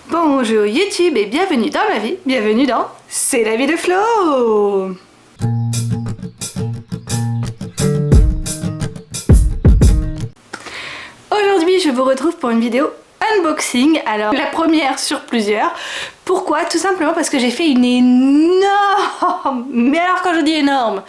Bonjour YouTube et bienvenue dans ma vie, bienvenue dans C'est la vie de Flo. Aujourd'hui je vous retrouve pour une vidéo unboxing, alors la première sur plusieurs. Pourquoi? Tout simplement parce que j'ai fait une énorme, mais alors quand je dis énorme,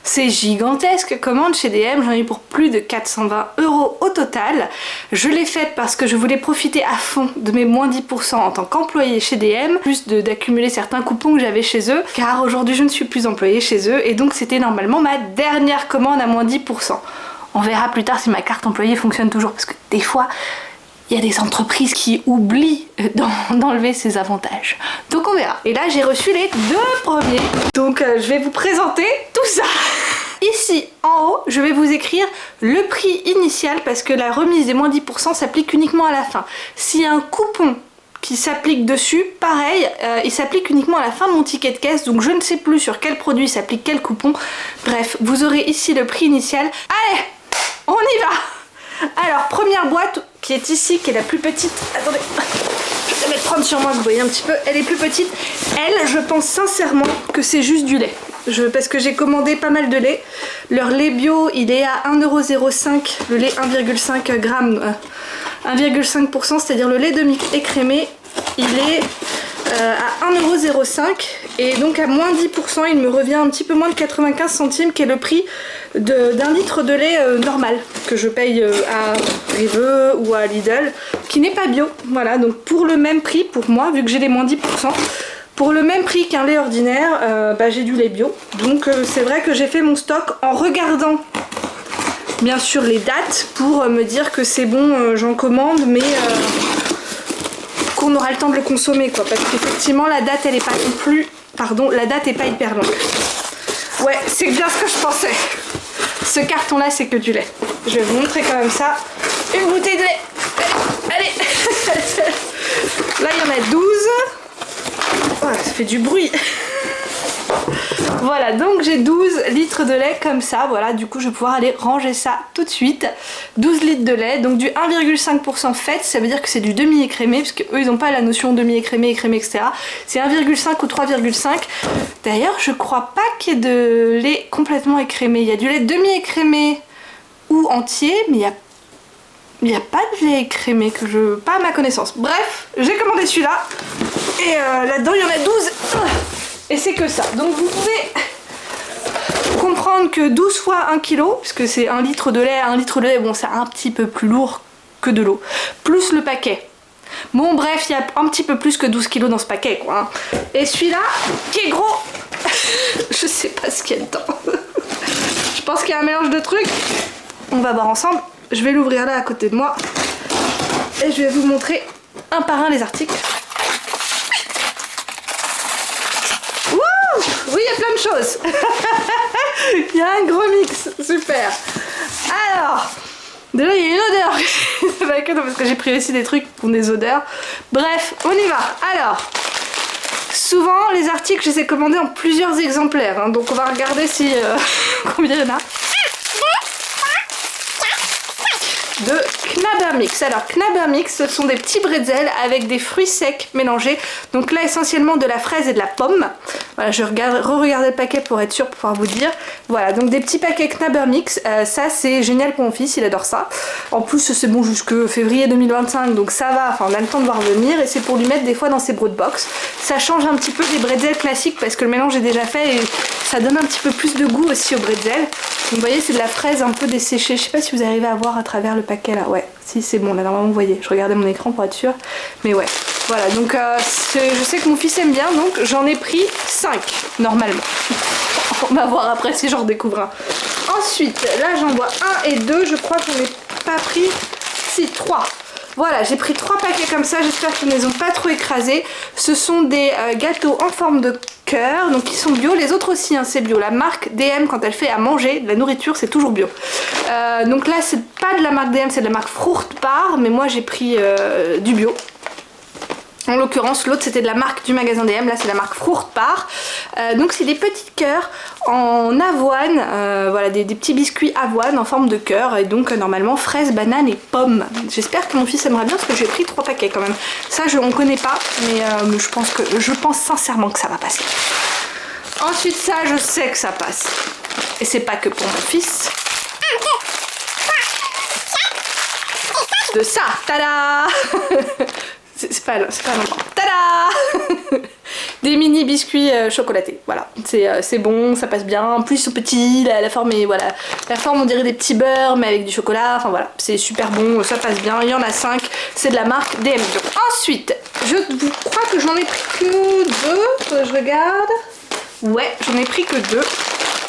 c'est gigantesque, commande chez DM, j'en ai eu pour plus de 420 € au total. Je l'ai faite parce que je voulais profiter à fond de mes moins 10% en tant qu'employée chez DM, plus d'accumuler certains coupons que j'avais chez eux, car aujourd'hui je ne suis plus employée chez eux et donc c'était normalement ma dernière commande à moins 10%. On verra plus tard si ma carte employée fonctionne toujours, parce que des fois, il y a des entreprises qui oublient d'enlever ces avantages. Donc on verra. Et là j'ai reçu les deux premiers. Donc je vais vous présenter tout ça. Ici en haut, je vais vous écrire le prix initial parce que la remise des moins 10% s'applique uniquement à la fin. S'il y a un coupon qui s'applique dessus, pareil, il s'applique uniquement à la fin de mon ticket de caisse. Donc je ne sais plus sur quel produit s'applique quel coupon. Bref, vous aurez ici le prix initial. Allez, on y va! Alors, première boîte qui est ici, qui est la plus petite. Attendez, je vais la mettre prendre sur moi, que vous voyez un petit peu. Elle est plus petite. Elle, je pense sincèrement que c'est juste du lait. Parce que j'ai commandé pas mal de lait. Leur lait bio, il est à 1,05 €. Le lait 1,5 g, 1,5%, c'est-à-dire le lait demi-écrémé, il est à 1,05 € et donc à moins 10% il me revient un petit peu moins de 95 centimes qui est le prix d'un litre de lait normal que je paye à Rewe ou à Lidl, qui n'est pas bio. Voilà, donc pour le même prix, pour moi, vu que j'ai les moins 10%, pour le même prix qu'un lait ordinaire, j'ai du lait bio. Donc c'est vrai que j'ai fait mon stock en regardant bien sûr les dates pour me dire que c'est bon, j'en commande, mais qu'on aura le temps de le consommer, quoi, parce qu'effectivement la date elle est pas non plus, pardon, la date est pas hyper longue. Ouais, c'est bien ce que je pensais. Ce carton là c'est que du lait. Je vais vous montrer quand même ça. Une bouteille de lait. Allez. Là il y en a 12. Oh, ça fait du bruit. Voilà, donc j'ai 12 litres de lait comme ça, voilà, du coup je vais pouvoir aller ranger ça tout de suite. 12 litres de lait, donc du 1,5% fait, ça veut dire que c'est du demi-écrémé, parce qu'eux ils n'ont pas la notion demi-écrémé, écrémé, etc. C'est 1,5 ou 3,5. D'ailleurs je crois pas qu'il y ait de lait complètement écrémé, il y a du lait demi-écrémé ou entier, mais il n'y a pas de lait écrémé, pas à ma connaissance. Bref, j'ai commandé celui-là, et là-dedans il y en a 12. Et c'est que ça. Donc vous pouvez comprendre que 12 fois 1 kg, puisque c'est 1 litre de lait, 1 litre de lait, bon c'est un petit peu plus lourd que de l'eau, plus le paquet. Bon bref, il y a un petit peu plus que 12 kg dans ce paquet, quoi. Et celui-là, qui est gros, je sais pas ce qu'il y a dedans. Je pense qu'il y a un mélange de trucs. On va voir ensemble. Je vais l'ouvrir là à côté de moi. Et je vais vous montrer un par un les articles. Oui, il y a plein de choses. Il y a un gros mix, super. Alors, déjà il y a une odeur. Parce que j'ai pris aussi des trucs pour des odeurs. Bref, on y va. Alors, souvent les articles je les ai commandés en plusieurs exemplaires, hein, donc on va regarder si combien il y en a. De Knabbermix. Alors Knabbermix, ce sont des petits bretzels avec des fruits secs mélangés. Donc là essentiellement de la fraise et de la pomme. Voilà, je re-regardais le paquet pour être sûre, pour pouvoir vous dire. Voilà, donc des petits paquets Knabbermix. Ça c'est génial pour mon fils, il adore ça. En plus c'est bon jusque février 2025, donc ça va, enfin on a le temps de voir venir. Et c'est pour lui mettre des fois dans ses broadbox. Ça change un petit peu des bretzels classiques parce que le mélange est déjà fait et ça donne un petit peu plus de goût aussi aux bretzels. Donc vous voyez c'est de la fraise un peu desséchée. Je sais pas si vous arrivez à voir à travers le paquet là. Ouais, si c'est bon là normalement vous voyez. Je regardais mon écran pour être sûre. Mais ouais, voilà, donc je sais que mon fils aime bien, donc j'en ai pris 5 normalement. On va voir après si j'en redécouvre un. Ensuite, là j'en vois 1 et 2, je crois qu'on n'est pas pris. Si, 3. Voilà, j'ai pris 3 paquets comme ça, j'espère qu'ils ne les ont pas trop écrasés. Ce sont des gâteaux en forme de cœur, donc ils sont bio, les autres aussi, hein, c'est bio. La marque DM, quand elle fait à manger de la nourriture, c'est toujours bio. Donc là, c'est pas de la marque DM, c'est de la marque Fruit Bar, mais moi j'ai pris du bio. En l'occurrence, l'autre c'était de la marque du magasin DM, là c'est la marque Fruchtbar. Donc c'est des petits cœurs en avoine, voilà des petits biscuits avoine en forme de cœur. Et donc normalement fraise, banane et pomme. J'espère que mon fils aimera bien parce que j'ai pris 3 paquets quand même. Ça on connaît pas, mais je pense sincèrement que ça va passer. Ensuite ça, je sais que ça passe. Et c'est pas que pour mon fils. De ça, tada. C'est pas longtemps. Tada. Des mini biscuits chocolatés. Voilà, c'est bon, ça passe bien. En plus, ils sont petits, la forme est voilà, la forme on dirait des petits beurres, mais avec du chocolat. Enfin voilà, c'est super bon, ça passe bien. Il y en a 5. C'est de la marque DM. Ensuite, je crois que j'en ai pris que 2. Je regarde. Ouais, j'en ai pris que 2.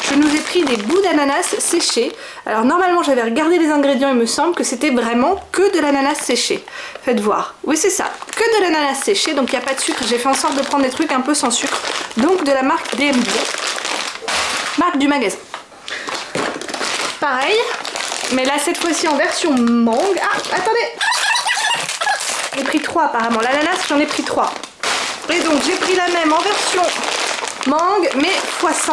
Je nous ai pris des bouts d'ananas séchés. Alors normalement j'avais regardé les ingrédients, il me semble que c'était vraiment que de l'ananas séché. Faites voir. Oui c'est ça, que de l'ananas séché, donc il n'y a pas de sucre. J'ai fait en sorte de prendre des trucs un peu sans sucre. Donc de la marque DMB. Marque du magasin. Pareil, mais là cette fois-ci en version mangue. Ah, attendez. J'ai pris 3 apparemment. L'ananas j'en ai pris 3. Et donc j'ai pris la même en version mangue, mais x5.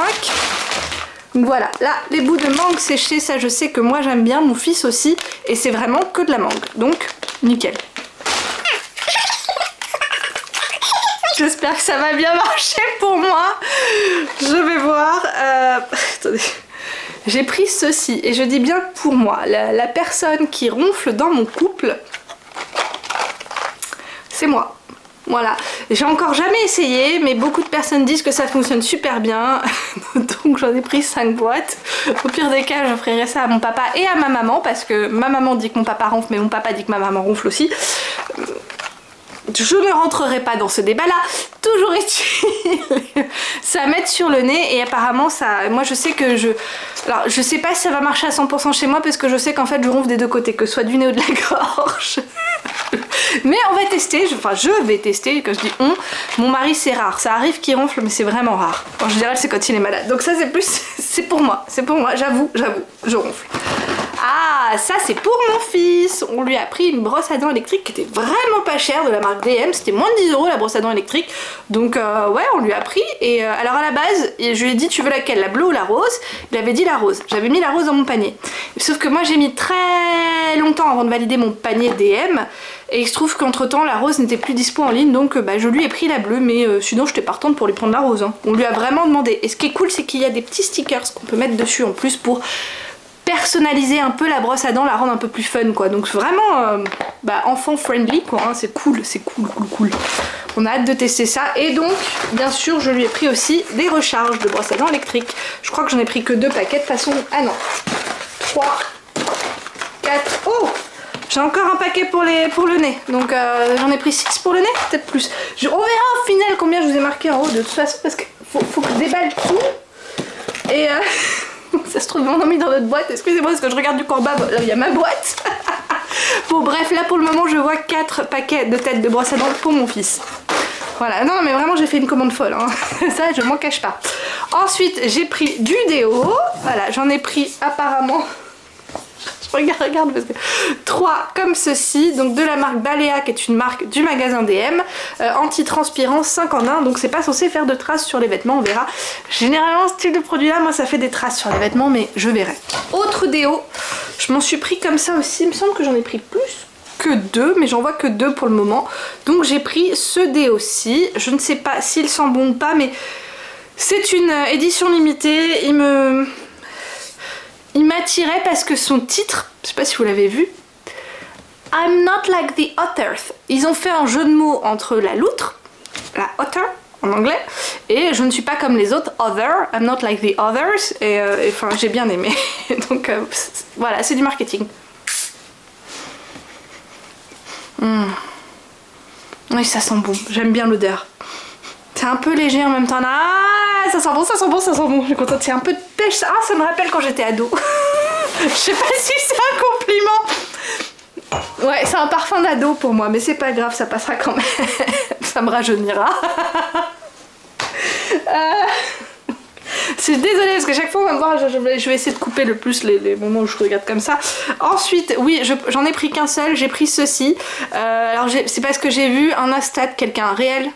Donc voilà, là les bouts de mangue séchés, ça je sais que moi j'aime bien, mon fils aussi, et c'est vraiment que de la mangue, donc nickel. J'espère que ça va bien marcher pour moi. Je vais voir. Attendez. J'ai pris ceci, et je dis bien pour moi, la personne qui ronfle dans mon couple, c'est moi. Voilà, j'ai encore jamais essayé, mais beaucoup de personnes disent que ça fonctionne super bien. Donc j'en ai pris 5 boîtes. Au pire des cas, j'offrirai ça à mon papa et à ma maman, parce que ma maman dit que mon papa ronfle, mais mon papa dit que ma maman ronfle aussi. Je ne rentrerai pas dans ce débat là. Toujours est-il, ça m'aide sur le nez et apparemment ça, moi je sais que alors je sais pas si ça va marcher à 100% chez moi parce que je sais qu'en fait je ronfle des deux côtés, que ce soit du nez ou de la gorge. Mais on va tester, je vais tester, quand je dis on, mon mari c'est rare, ça arrive qu'il ronfle mais c'est vraiment rare. En général c'est quand il est malade, donc ça c'est plus, c'est pour moi, j'avoue, je ronfle. Ah, ça c'est pour mon fils. On lui a pris une brosse à dents électrique qui était vraiment pas chère de la marque DM. C'était moins de 10 € la brosse à dents électrique. Donc ouais, on lui a pris. Et alors à la base, je lui ai dit tu veux laquelle, la bleue ou la rose? Il avait dit la rose. J'avais mis la rose dans mon panier. Sauf que moi j'ai mis très longtemps avant de valider mon panier DM. Et il se trouve qu'entre temps la rose n'était plus dispo en ligne. Donc je lui ai pris la bleue. Mais sinon j'étais partante pour lui prendre la rose. Hein. On lui a vraiment demandé. Et ce qui est cool c'est qu'il y a des petits stickers qu'on peut mettre dessus en plus pour personnaliser un peu la brosse à dents, la rendre un peu plus fun quoi. Donc vraiment enfant friendly quoi, hein. C'est cool, cool. On a hâte de tester ça. Et donc bien sûr je lui ai pris aussi des recharges de brosse à dents électrique. Je crois que j'en ai pris que 2 paquets de façon... Ah non, 3, 4, oh, j'ai encore un paquet pour le nez. Donc j'en ai pris 6 pour le nez, peut-être plus. On verra au final combien je vous ai marqué en haut de toute façon parce qu'il faut que je déballe tout. Et ça se trouve vraiment mis dans notre boîte, excusez-moi parce que je regarde du corba, là il y a ma boîte. Bon bref, là pour le moment je vois 4 paquets de têtes de brosse à dents pour mon fils. Voilà, non mais vraiment j'ai fait une commande folle, hein. Ça je m'en cache pas. Ensuite j'ai pris du déo, voilà j'en ai pris apparemment... Regarde parce que 3 comme ceci, donc de la marque Balea qui est une marque du magasin DM, anti-transpirant 5 en 1, donc c'est pas censé faire de traces sur les vêtements, on verra. Généralement ce type de produit là, moi ça fait des traces sur les vêtements mais je verrai. Autre déo, je m'en suis pris comme ça aussi, il me semble que j'en ai pris plus que 2, mais j'en vois que 2 pour le moment. Donc j'ai pris ce déo-ci, je ne sais pas s'il sent bon ou pas mais c'est une édition limitée, il m'attirait parce que son titre, je sais pas si vous l'avez vu, I'm not like the otters. Ils ont fait un jeu de mots entre la loutre, la otter en anglais, et je ne suis pas comme les autres, other, I'm not like the others, et enfin j'ai bien aimé. Donc voilà, c'est du marketing. Oui, ça sent bon, j'aime bien l'odeur. C'est un peu léger en même temps. Ah, ça sent bon, je suis contente. C'est un peu de pêche. Ah, ça me rappelle quand j'étais ado. Je sais pas si c'est un compliment. Ouais, c'est un parfum d'ado pour moi, mais c'est pas grave, ça passera quand même. Ça me rajeunira. Je suis désolée parce que chaque fois on va me voir, je vais essayer de couper le plus les moments où je regarde comme ça. Ensuite, oui, j'en ai pris qu'un seul, j'ai pris ceci. Alors c'est parce que j'ai vu un Insta de quelqu'un réel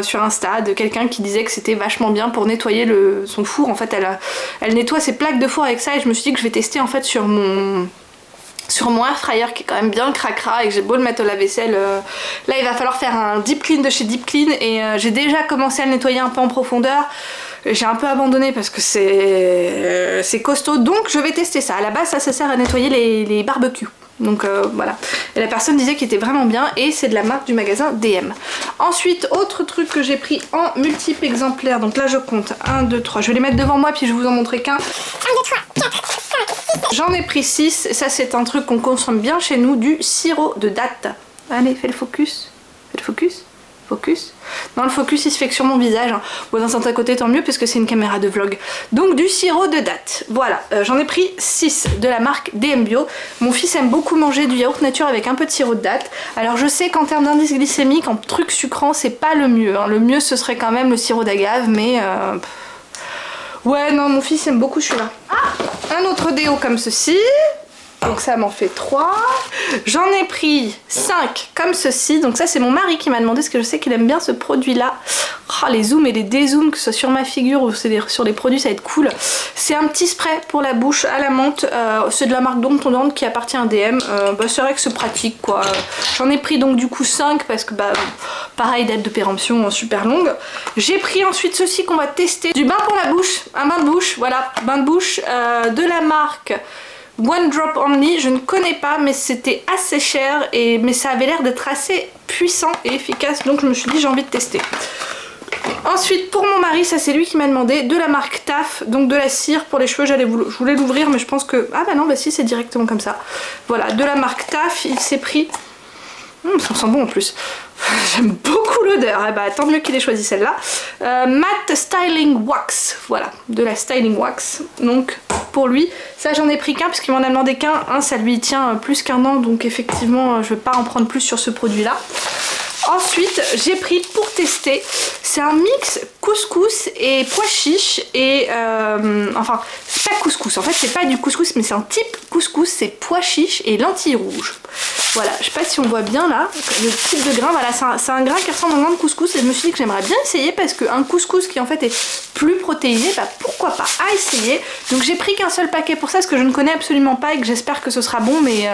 sur Insta, de quelqu'un qui disait que c'était vachement bien pour nettoyer son four. En fait, elle nettoie ses plaques de four avec ça et je me suis dit que je vais tester en fait sur mon air fryer qui est quand même bien cracra et que j'ai beau le mettre au lave-vaisselle. Là il va falloir faire un deep clean de chez Deep Clean et j'ai déjà commencé à le nettoyer un peu en profondeur. J'ai un peu abandonné parce que c'est costaud, donc je vais tester ça. À la base ça sert à nettoyer les barbecues. Donc voilà, et la personne disait qu'il était vraiment bien et c'est de la marque du magasin DM. Ensuite, autre truc que j'ai pris en multiples exemplaires, donc là je compte 1, 2, 3, je vais les mettre devant moi puis je vais vous en montrer qu'un. 1, 2, 3, 4, 5, 6. J'en ai pris 6, ça c'est un truc qu'on consomme bien chez nous, du sirop de date. Allez, fais le focus, focus. Non, le focus il se fait que sur mon visage. Hein. Bon, d'un certain côté tant mieux puisque c'est une caméra de vlog. Donc du sirop de date. Voilà, j'en ai pris 6 de la marque DM Bio. Mon fils aime beaucoup manger du yaourt nature avec un peu de sirop de date. Alors je sais qu'en termes d'indice glycémique, en truc sucrant, c'est pas le mieux. Hein. Le mieux ce serait quand même le sirop d'agave, mais... Ouais, non, mon fils aime beaucoup celui-là. Ah, un autre déo comme ceci. Donc ça m'en fait 3. J'en ai pris 5 comme ceci. Donc ça c'est mon mari qui m'a demandé parce que je sais qu'il aime bien ce produit là. Oh, les zooms et les dézooms, que ce soit sur ma figure ou sur les produits, ça va être cool. C'est un petit spray pour la bouche à la menthe. C'est de la marque Dom Tondante qui appartient à DM. C'est vrai que c'est pratique quoi. J'en ai pris donc du coup 5 parce que pareil, date de péremption super longue. J'ai pris ensuite ceci qu'on va tester. Du bain pour la bouche. Un bain de bouche, voilà. Bain de bouche de la marque One Drop Only, je ne connais pas mais c'était assez cher mais ça avait l'air d'être assez puissant et efficace donc je me suis dit j'ai envie de tester. Ensuite pour mon mari, ça c'est lui qui m'a demandé, de la marque TAF, donc de la cire pour les cheveux, je voulais l'ouvrir mais je pense que... Ah bah non, bah si c'est directement comme ça. Voilà, de la marque TAF, il s'est pris... ça sent bon en plus. J'aime beaucoup l'odeur, eh bah, tant mieux qu'il ait choisi celle-là. Matte Styling Wax, voilà, de la Styling Wax, donc pour lui. Ça j'en ai pris qu'un parce qu'il m'en a demandé qu'un, ça lui tient plus qu'un an, donc effectivement je vais pas en prendre plus sur ce produit-là. Ensuite, j'ai pris pour tester, c'est un mix couscous et pois chiches et enfin, c'est pas couscous, en fait c'est pas du couscous mais c'est un type couscous, c'est pois chiches et lentilles rouges. Voilà, je sais pas si on voit bien là, le type de grain, voilà, c'est un grain qui ressemble à un grain de couscous et je me suis dit que j'aimerais bien essayer parce qu'un couscous qui en fait est plus protéiné, bah pourquoi pas, à essayer. Donc j'ai pris qu'un seul paquet pour ça parce que je ne connais absolument pas et que j'espère que ce sera bon, mais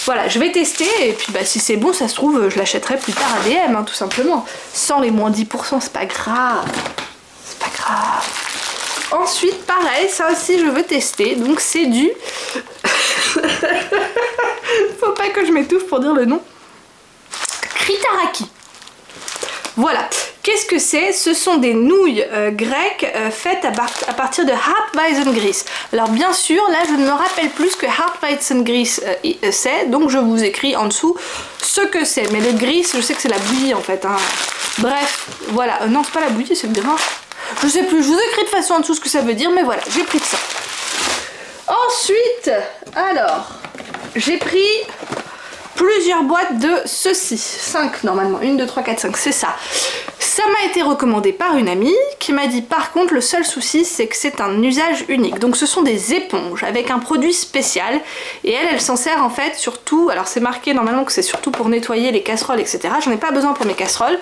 voilà, je vais tester et puis bah si c'est bon, ça se trouve, je l'achèterai plus tard à DM, hein, tout simplement. Sans les moins 10%, c'est pas grave, c'est pas grave. Ensuite, pareil, ça aussi je veux tester, donc c'est du... Faut pas que je m'étouffe pour dire le nom. Kritaraki. Voilà. Qu'est-ce que c'est? Ce sont des nouilles grecques faites à partir de Hartweizengrieß. Alors bien sûr, là je ne me rappelle plus ce que Hartweizengrieß c'est, donc je vous écris en dessous ce que c'est. Mais le grieß, je sais que c'est la bouillie en fait. Hein. Bref, voilà. Non, c'est pas la bouillie, c'est le grain. Je sais plus, je vous écris de façon en dessous ce que ça veut dire, mais voilà, j'ai pris de ça. Ensuite, alors, j'ai pris plusieurs boîtes de ceci. 5 normalement, 1, 2, 3, 4, 5, c'est ça. Ça m'a été recommandé par une amie qui m'a dit par contre le seul souci c'est que c'est un usage unique. Donc ce sont des éponges avec un produit spécial et elle s'en sert en fait surtout, alors c'est marqué normalement que c'est surtout pour nettoyer les casseroles etc. J'en ai pas besoin pour mes casseroles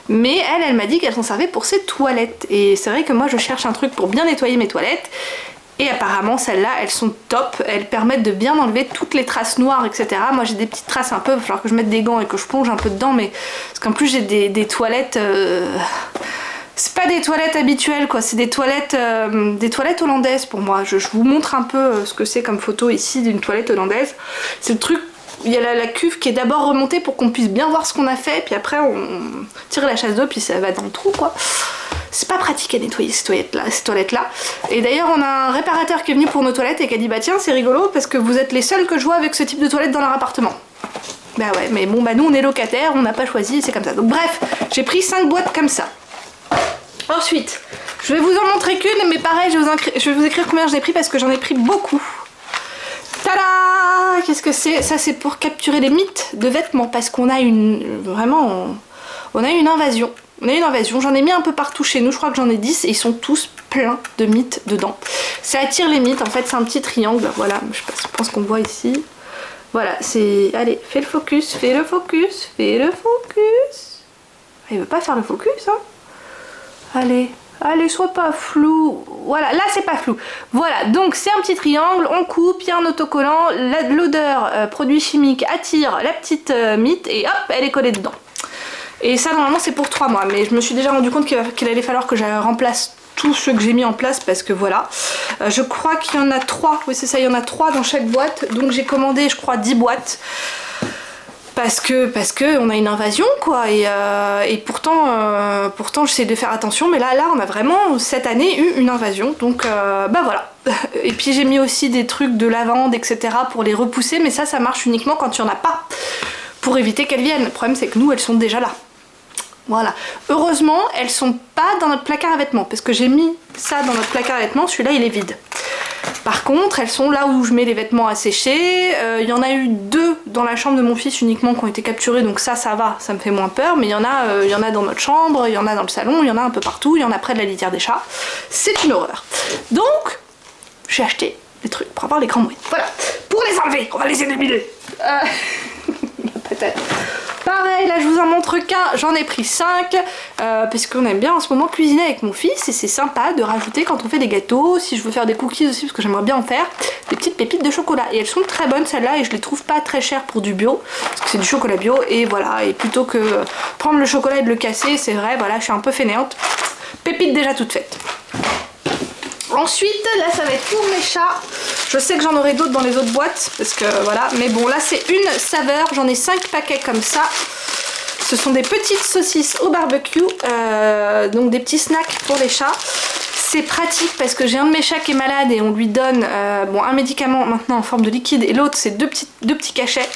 mais elle m'a dit qu'elle s'en servait pour ses toilettes et c'est vrai que moi je cherche un truc pour bien nettoyer mes toilettes. Et apparemment celles-là elles sont top, elles permettent de bien enlever toutes les traces noires etc. Moi j'ai des petites traces un peu, il va falloir que je mette des gants et que je plonge un peu dedans mais parce qu'en plus j'ai des toilettes, c'est pas des toilettes habituelles quoi, c'est des toilettes hollandaises pour moi. Je vous montre un peu ce que c'est comme photo ici d'une toilette hollandaise. C'est le truc, il y a la cuve qui est d'abord remontée pour qu'on puisse bien voir ce qu'on a fait puis après on tire la chasse d'eau puis ça va dans le trou quoi. C'est pas pratique à nettoyer ces toilettes là. Et d'ailleurs on a un réparateur qui est venu pour nos toilettes et qui a dit bah tiens c'est rigolo parce que vous êtes les seuls que je vois avec ce type de toilette dans leur appartement. Bah ouais mais bon bah nous on est locataires, on n'a pas choisi, c'est comme ça. Donc bref, j'ai pris 5 boîtes comme ça. Ensuite, je vais vous en montrer qu'une mais pareil je vais vous écrire combien j'en ai pris parce que j'en ai pris beaucoup. Tada! Qu'est-ce que c'est? Ça c'est pour capturer les mythes de vêtements parce qu'on a vraiment... On a une invasion On a une invasion, j'en ai mis un peu partout chez nous, je crois que j'en ai 10 et ils sont tous pleins de mites dedans. Ça attire les mites, en fait c'est un petit triangle, voilà, je pense qu'on voit ici. Voilà, c'est... Allez, fais le focus, fais le focus, fais le focus. Il veut pas faire le focus, hein. Allez, allez, sois pas flou. Voilà, là c'est pas flou. Voilà, donc c'est un petit triangle, on coupe, il y a un autocollant, l'odeur produit chimique attire la petite mite et hop, elle est collée dedans. Et ça normalement c'est pour 3 mois, mais je me suis déjà rendu compte qu'il allait falloir que je remplace tous ceux que j'ai mis en place parce que voilà. Je crois qu'il y en a 3, oui c'est ça, il y en a 3 dans chaque boîte, donc j'ai commandé je crois 10 boîtes. Parce que on a une invasion quoi, et pourtant j'essaie de faire attention, mais là on a vraiment cette année eu une invasion, donc bah voilà. Et puis j'ai mis aussi des trucs de lavande etc pour les repousser, mais ça marche uniquement quand il n'y en a pas, pour éviter qu'elles viennent. Le problème c'est que nous elles sont déjà là. Voilà. Heureusement elles sont pas dans notre placard à vêtements, parce que j'ai mis ça dans notre placard à vêtements, celui-là il est vide. Par contre, elles sont là où je mets les vêtements à sécher. Il y en a eu 2 dans la chambre de mon fils uniquement qui ont été capturés, donc ça va, ça me fait moins peur. Mais il y en a dans notre chambre, il y en a dans le salon, il y en a un peu partout, il y en a près de la litière des chats. C'est une horreur. Donc, j'ai acheté des trucs pour avoir les grands bruits. Voilà, pour les enlever, on va les éliminer. Peut-être. Pareil, là je vous en montre qu'un, j'en ai pris 5 parce qu'on aime bien en ce moment cuisiner avec mon fils et c'est sympa de rajouter quand on fait des gâteaux, si je veux faire des cookies aussi parce que j'aimerais bien en faire, des petites pépites de chocolat et elles sont très bonnes celles-là et je les trouve pas très chères pour du bio parce que c'est du chocolat bio et voilà, et plutôt que prendre le chocolat et de le casser, c'est vrai, voilà, je suis un peu fainéante, pépites déjà toutes faites. Ensuite, là ça va être pour mes chats. Je sais que j'en aurai d'autres dans les autres boîtes, parce que voilà. Mais bon, là c'est une saveur. J'en ai 5 paquets comme ça. Ce sont des petites saucisses au barbecue. Donc des petits snacks pour les chats. C'est pratique parce que j'ai un de mes chats qui est malade et on lui donne bon, un médicament maintenant en forme de liquide. Et l'autre c'est deux petits cachets.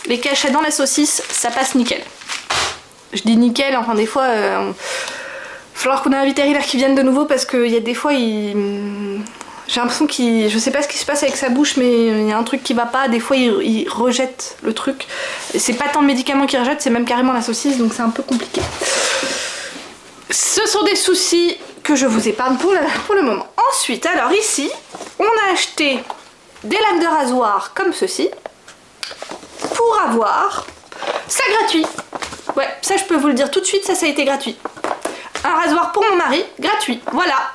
Les cachets dans la saucisse, ça passe nickel. Je dis nickel, enfin des fois... Il va falloir qu'on ait un vétérinaire qui vienne de nouveau parce qu'il y a des fois, j'ai l'impression qu'il... Je sais pas ce qui se passe avec sa bouche, mais il y a un truc qui va pas. Des fois, il rejette le truc. C'est pas tant le médicament qu'il rejette, c'est même carrément la saucisse, donc c'est un peu compliqué. Ce sont des soucis que je vous épargne pour le moment. Ensuite, alors ici, on a acheté des lames de rasoir comme ceci pour avoir ça gratuit. Ouais, ça je peux vous le dire tout de suite, ça a été gratuit. Un rasoir pour mon mari, gratuit, voilà.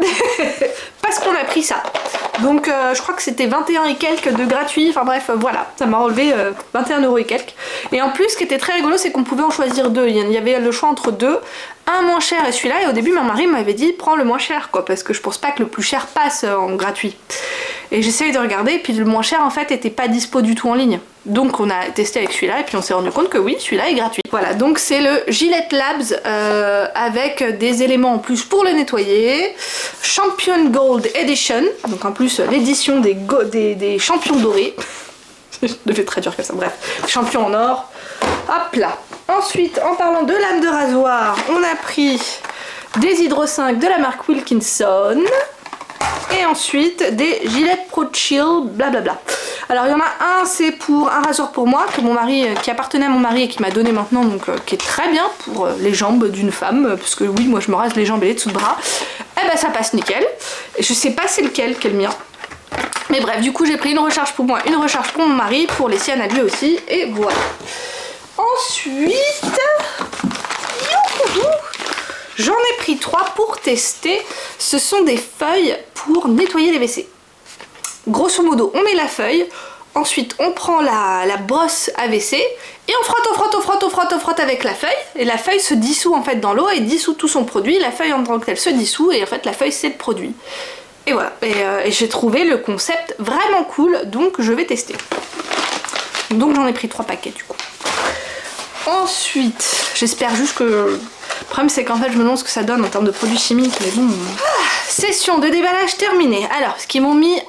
Parce qu'on a pris ça. Donc je crois que c'était 21 et quelques de gratuit, enfin bref, voilà. Ça m'a enlevé 21 € et quelques. Et en plus, ce qui était très rigolo, c'est qu'on pouvait en choisir 2. Il y avait le choix entre 2, un moins cher et celui-là. Et au début, mon mari m'avait dit, prends le moins cher, quoi. Parce que je pense pas que le plus cher passe en gratuit. Et j'essaye de regarder, et puis le moins cher, en fait, était pas dispo du tout en ligne. Donc on a testé avec celui-là, et puis on s'est rendu compte que oui, celui-là est gratuit. Voilà, donc c'est le Gillette Labs avec des éléments en plus pour le nettoyer. Champion Gold Edition, donc en plus l'édition des champions dorés. Je devais traduire comme ça, bref. Champion en or. Hop là. Ensuite, en parlant de lames de rasoir, on a pris des Hydro 5 de la marque Wilkinson. Et ensuite des Gillette Pro Chill, blablabla. Alors il y en a un, c'est pour un rasoir pour moi, que mon mari, qui appartenait à mon mari et qui m'a donné maintenant, donc qui est très bien pour les jambes d'une femme, parce que oui, moi je me rase les jambes et les dessous de bras. Et ben ça passe nickel. Et je sais pas c'est lequel qui est le mien. Mais bref, du coup j'ai pris une recharge pour moi, une recharge pour mon mari, pour les siennes à lui aussi, et voilà. Ensuite, j'en ai pris 3 pour tester. Ce sont des feuilles pour nettoyer les WC. Grosso modo, on met la feuille, ensuite on prend la brosse à WC et on frotte avec la feuille. Et la feuille se dissout en fait dans l'eau et dissout tout son produit. La feuille en tant que telle se dissout et en fait la feuille c'est le produit. Et voilà, et j'ai trouvé le concept vraiment cool, donc je vais tester. Donc j'en ai pris 3 paquets du coup. Ensuite, j'espère juste que... Le problème c'est qu'en fait je me demande ce que ça donne en termes de produits chimiques, mais bon... Session de déballage terminée. Alors, ce qu'ils m'ont mis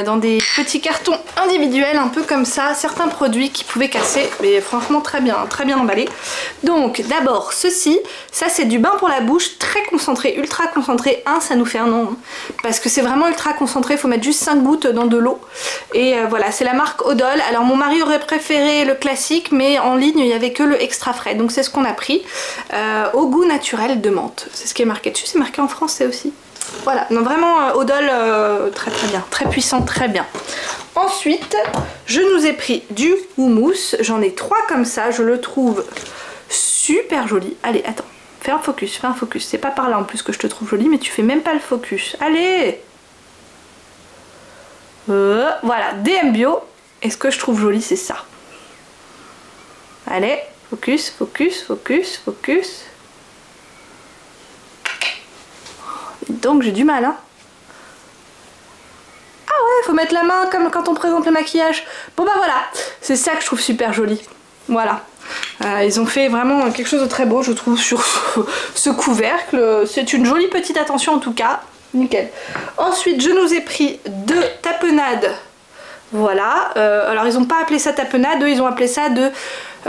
dans des petits cartons individuels, un peu comme ça, certains produits qui pouvaient casser, mais franchement très bien emballé. Donc, d'abord ceci, ça c'est du bain pour la bouche, très très concentré, ultra concentré. Ça nous fait un nom. Parce que c'est vraiment ultra concentré, il faut mettre juste 5 gouttes dans de l'eau. Et voilà, c'est la marque Odol. Alors mon mari aurait préféré le classique, mais en ligne, il n'y avait que le extra frais. Donc c'est ce qu'on a pris. Au goût naturel de menthe. C'est ce qui est marqué dessus, c'est marqué en français aussi. Voilà, non vraiment Odol, très très bien, très puissant, très bien. Ensuite, je nous ai pris du houmous. J'en ai 3 comme ça, je le trouve super joli. Allez, attends, fais un focus, fais un focus. C'est pas par là en plus que je te trouve joli, mais tu fais même pas le focus. Allez, voilà, DM Bio. Et ce que je trouve joli, c'est ça. Allez, focus, focus, focus, focus. Donc j'ai du mal, hein. Ah ouais, faut mettre la main comme quand on présente le maquillage. Bon bah voilà, c'est ça que je trouve super joli. Voilà. Ils ont fait vraiment quelque chose de très beau, je trouve, sur ce couvercle. C'est une jolie petite attention en tout cas. Nickel. Ensuite, je nous ai pris 2 tapenades. Voilà. Alors ils n'ont pas appelé ça tapenade, eux ils ont appelé ça de...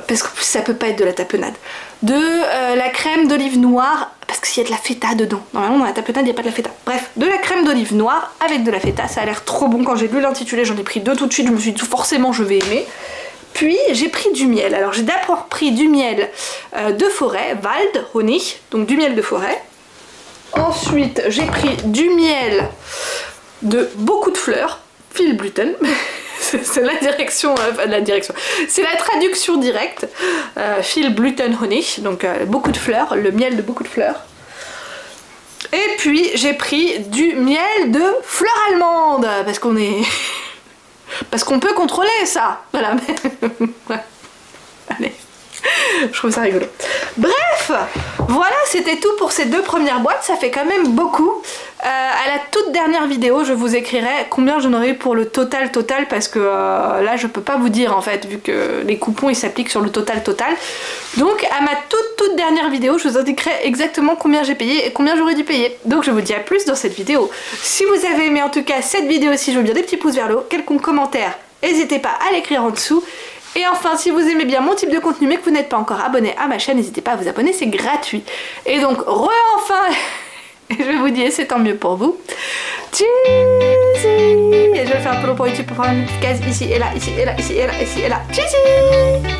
Parce que ça peut pas être de la tapenade. De la crème d'olive noire, parce qu'il y a de la feta dedans. Normalement dans la tapenade il n'y a pas de la feta. Bref, de la crème d'olive noire avec de la feta, ça a l'air trop bon. Quand j'ai lu l'intitulé, j'en ai pris 2 tout de suite, je me suis dit forcément je vais aimer. Puis j'ai pris du miel. Alors j'ai d'abord pris du miel de forêt, Wald Honig, donc du miel de forêt. Ensuite j'ai pris du miel de beaucoup de fleurs, Filblüten. C'est la direction, c'est la traduction directe. Filblüten Honig, donc beaucoup de fleurs, le miel de beaucoup de fleurs. Et puis j'ai pris du miel de fleurs allemandes, parce qu'on est... Parce qu'on peut contrôler ça. Voilà. Ouais. Allez. Je trouve ça rigolo. Bref, voilà, c'était tout pour ces 2 premières boîtes. Ça fait quand même beaucoup. À la toute dernière vidéo, je vous écrirai combien j'en aurai eu pour le total, parce que là, je peux pas vous dire en fait, vu que les coupons ils s'appliquent sur le total. Donc, à ma toute dernière vidéo, je vous indiquerai exactement combien j'ai payé et combien j'aurais dû payer. Donc, je vous dis à plus dans cette vidéo. Si vous avez aimé en tout cas cette vidéo, si je veux bien des petits pouces vers le haut, quelconque commentaire, n'hésitez pas à l'écrire en dessous. Et enfin, si vous aimez bien mon type de contenu mais que vous n'êtes pas encore abonné à ma chaîne, n'hésitez pas à vous abonner, c'est gratuit. Et donc, enfin, je vous dis, c'est tant mieux pour vous. Tchuss. Et je vais faire un peu long pour YouTube pour faire une petite case ici et là, ici et là, ici et là, ici et là. Tchuss.